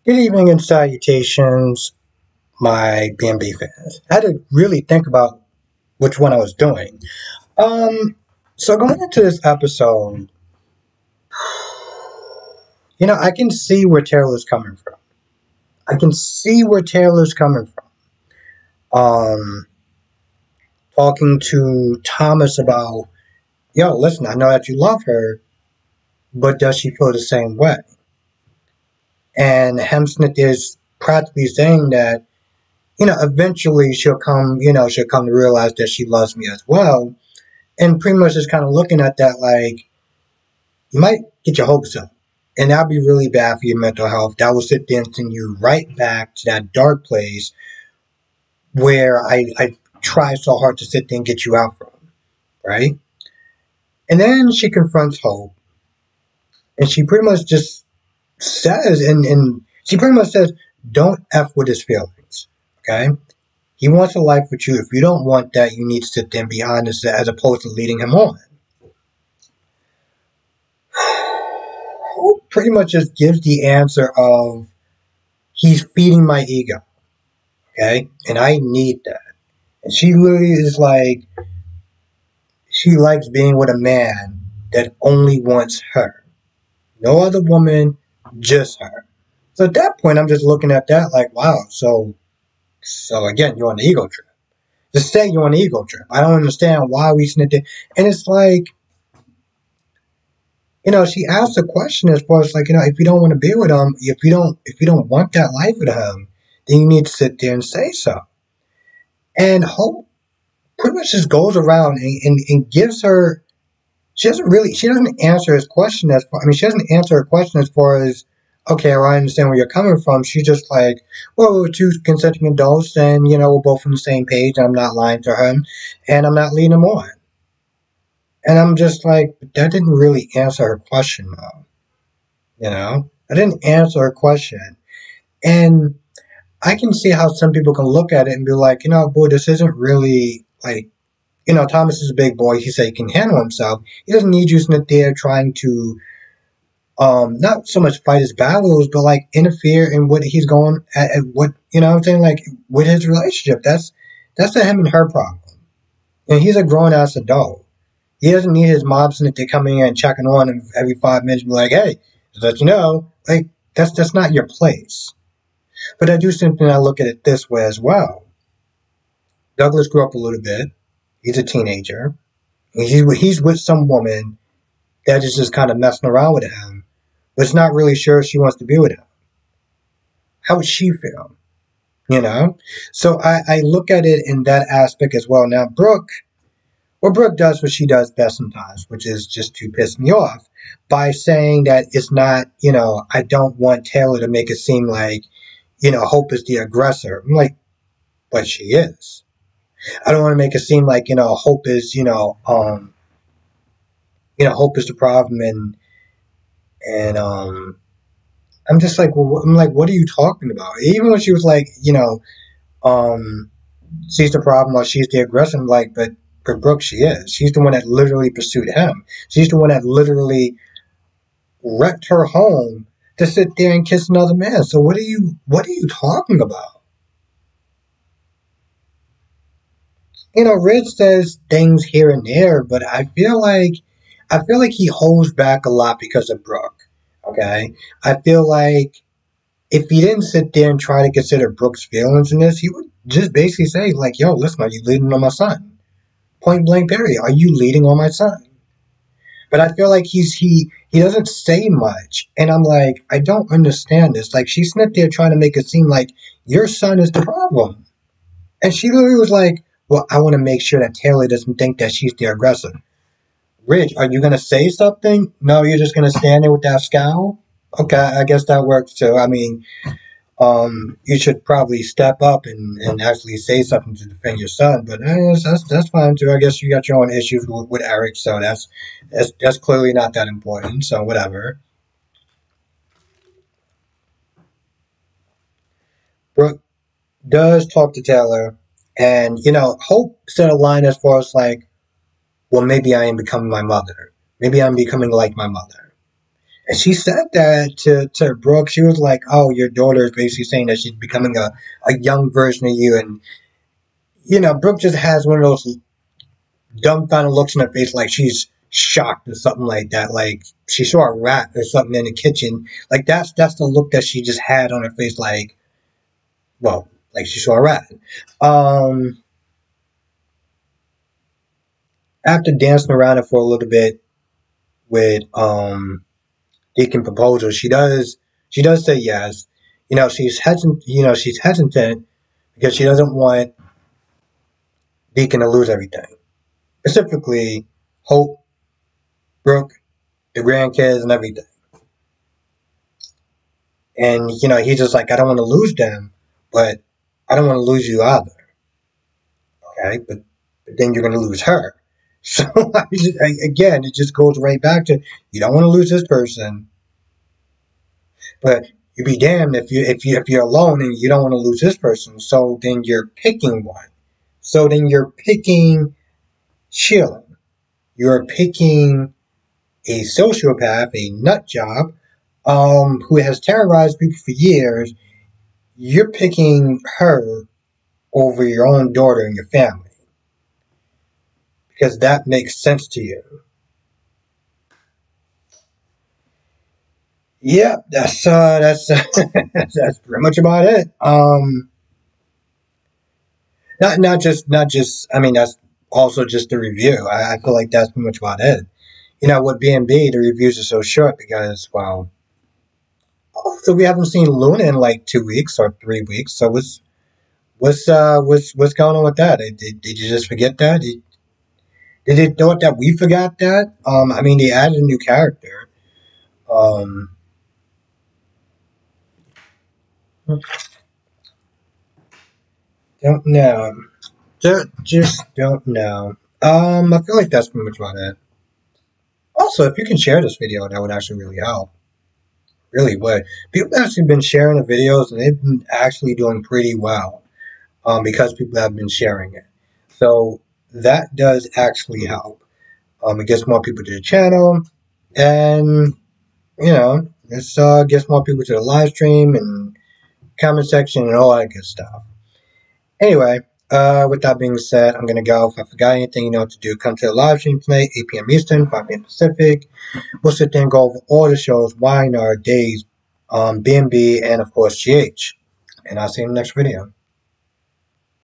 Good evening and salutations, my BNB fans. I had to really think about which one I was doing. Um, so going into this episode, I can see where Taylor's coming from. I can see where Taylor's coming from. Um, Talking to Thomas about, listen, I know that you love her, but does she feel the same way? And Hemsmith is practically saying that, eventually she'll come to realize that she loves me as well. And pretty much just kind of looking at that like, you might get your hopes up. And that'd be really bad for your mental health. That will sit there and send you right back to that dark place where I try so hard to sit there and get you out from, right? And then she confronts Hope. And she pretty much just says, and she pretty much says, don't F with his feelings, okay? He wants a life with you. If you don't want that, you need to sit there and be honest as opposed to leading him on. Hope pretty much just gives the answer of he's feeding my ego, okay? And I need that. And she literally is like, she likes being with a man that only wants her. No other woman, just her. So at that point, I'm just looking at that like, wow, so again, you're on the ego trip. Just say you're on the ego trip. I don't understand why we snitched it. And it's like, she asked a question as far as like, if you don't want to be with him, if you don't want that life with him, then you need to sit there and say so. And Hope pretty much just goes around and gives her. She doesn't answer his question she doesn't answer her question as far as, okay, well, I understand where you're coming from. She's just like, well, we're two consenting adults, and we're both on the same page. And I'm not lying to him, and I'm not leading him on. And I'm just like, that didn't really answer her question, though. I didn't answer her question. And I can see how some people can look at it and be like, boy, this isn't really like, Thomas is a big boy. He said he can handle himself. He doesn't need you sitting there trying to, not so much fight his battles, but like interfere in what he's going at what, what I'm saying? Like with his relationship. That's a him and her problem. And he's a grown ass adult. He doesn't need his mom sitting there coming in and checking on him every 5 minutes and be like, hey, just let you know, like, that's not your place. But I do think I look at it this way as well. Douglas grew up a little bit. He's a teenager. He's with some woman that is just kind of messing around with him, but it's not really sure she wants to be with him. How would she feel? So I look at it in that aspect as well. Now, Brooke does what she does best sometimes, which is just to piss me off by saying that it's not, I don't want Taylor to make it seem like, Hope is the aggressor. I'm like, but she is. I don't want to make it seem like, Hope is, Hope is the problem, and I'm just like, well, I'm like, what are you talking about? Even when she was like, she's the problem or she's the aggressor, I'm like, but Brooke, she is. She's the one that literally pursued him. She's the one that literally wrecked her home to sit there and kiss another man. So what are you talking about? Rich says things here and there, but I feel like he holds back a lot because of Brooke. Okay? I feel like if he didn't sit there and try to consider Brooke's feelings in this, he would just basically say, like, yo, listen, are you leading on my son? Point blank period. Are you leading on my son? But I feel like he doesn't say much. And I'm like, I don't understand this. Like, she's not there trying to make it seem like your son is the problem. And she literally was like, well, I want to make sure that Taylor doesn't think that she's the aggressor. Rich, are you going to say something? No, you're just going to stand there with that scowl? Okay, I guess that works too. I mean, you should probably step up and actually say something to defend your son. But that's fine too. I guess you got your own issues with Eric, so that's clearly not that important. So whatever. Brooke does talk to Taylor, and Hope said a line as far as like, well, maybe I am becoming my mother. Maybe I'm becoming like my mother. And she said that to Brooke. She was like, "Oh, your daughter is basically saying that she's becoming a young version of you." And Brooke just has one of those dumbfounded looks in her face, like she's shocked or something like that. Like she saw a rat or something in the kitchen. Like that's the look that she just had on her face. Like, well, like she saw a rat. Um, After dancing around it for a little bit with Deacon proposal, she does say yes. She's hesitant. She's hesitant because she doesn't want Deacon to lose everything, specifically Hope, Brooke, the grandkids, and everything. And he's just like, I don't want to lose them, but I don't want to lose you either. Okay, but then you're going to lose her. So again, it just goes right back to you don't want to lose this person, but you'd be damned if you're alone and you don't want to lose this person. So then you're picking one. So then you're picking Sheila. You're picking a sociopath, a nut job, who has terrorized people for years. You're picking her over your own daughter and your family because that makes sense to you. Yeah, that's that's pretty much about it. Not just. I mean, that's also just the review. I feel like that's pretty much about it. With B&B, the reviews are so short because, well, so we haven't seen Luna in like 2 weeks or 3 weeks. So what's going on with that? Did you just forget that? Did it thought that we forgot that? I mean, they added a new character. Um, don't know. Just don't know. I feel like that's pretty much about it. Also, if you can share this video, that would actually really help. Really would. People have actually been sharing the videos, and they've been actually doing pretty well. Because people have been sharing it. So that does actually help. It gets more people to the channel, and it gets more people to the live stream and comment section and all that good stuff. Anyway, with that being said, I'm gonna go. If I forgot anything, you know what to do. Come to the live stream tonight, 8 p.m. Eastern, 5 p.m. Pacific. We'll sit there and go over all the shows, YNR, Days, B&B, and of course GH. And I'll see you in the next video.